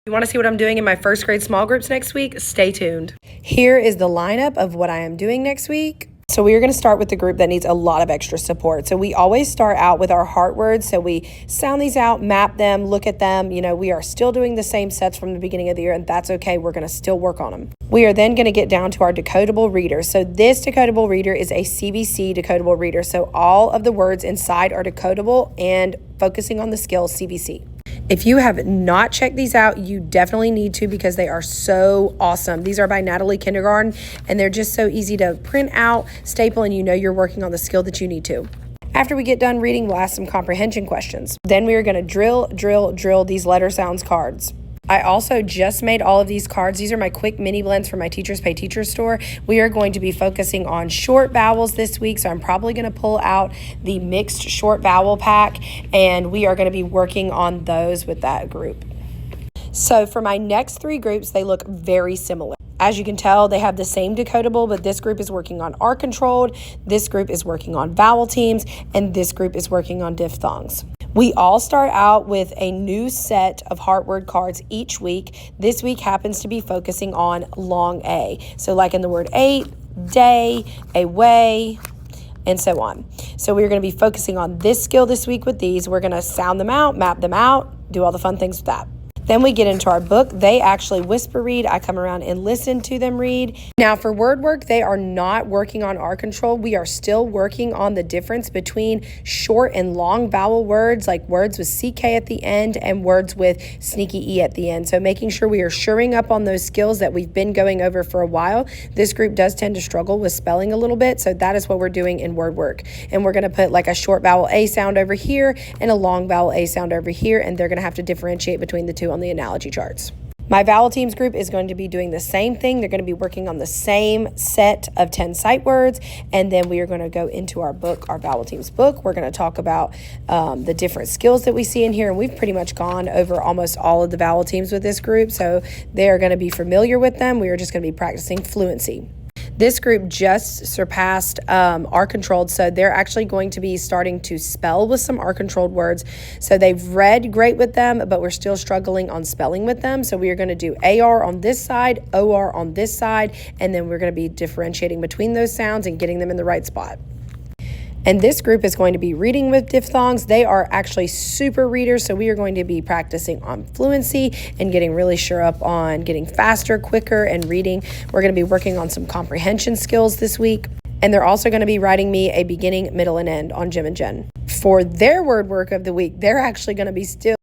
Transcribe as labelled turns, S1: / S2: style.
S1: You want to see what I'm doing in my first grade small groups next week? Stay tuned. Here is the lineup of what I am doing next week. So we are going to start with the group that needs a lot of extra support. So we always start out with our heart words. So we sound these out, map them, look at them. You know, we are still doing the same sets from the beginning of the year, and that's okay. We're going to still work on them. We are then going to get down to our decodable reader. So this decodable reader is a CVC decodable reader. So all of the words inside are decodable and focusing on the skill CVC. If you have not checked these out, you definitely need to because they are so awesome. These are by Natalie Kindergarten, and they're just so easy to print out, staple, and you know you're working on the skill that you need to. After we get done reading, we'll ask some comprehension questions. Then we are going to drill these letter sounds cards. I also just made all of these cards. These are my quick mini blends for my Teachers Pay Teachers store. We are going to be focusing on short vowels this week, so I'm probably going to pull out the mixed short vowel pack, and we are going to be working on those with that group. So for my next three groups, they look very similar. As you can tell, they have the same decodable, but this group is working on R controlled, this group is working on vowel teams, and this group is working on diphthongs. We all start out with a new set of heart word cards each week. This week happens to be focusing on long A. So like in the word ate, day, away, and so on. So we're going to be focusing on this skill this week with these. We're going to sound them out, map them out, do all the fun things with that. Then we get into our book. They actually whisper read. I come around and listen to them read. Now for word work, they are not working on R control. We are still working on the difference between short and long vowel words, like words with CK at the end and words with sneaky E at the end. So making sure we are shoring up on those skills that we've been going over for a while. This group does tend to struggle with spelling a little bit. So that is what we're doing in word work. And we're going to put like a short vowel A sound over here and a long vowel A sound over here. And they're going to have to differentiate between the two on the analogy charts. My vowel teams group is going to be doing the same thing. They're going to be working on the same set of 10 sight words, and then we are going to go into our book, our vowel teams book. We're going to talk about the different skills that we see in here, and we've pretty much gone over almost all of the vowel teams with this group, so they are going to be familiar with them. We are just going to be practicing fluency. This group just surpassed R-controlled, so they're actually going to be starting to spell with some R-controlled words. So they've read great with them, but we're still struggling on spelling with them. So we are going to do AR on this side, OR on this side, and then we're going to be differentiating between those sounds and getting them in the right spot. And this group is going to be reading with diphthongs. They are actually super readers, so we are going to be practicing on fluency and getting really sure up on getting faster, quicker, and reading. We're going to be working on some comprehension skills this week. And they're also going to be writing me a beginning, middle, and end on Jim and Jen. For their word work of the week, they're actually going to be still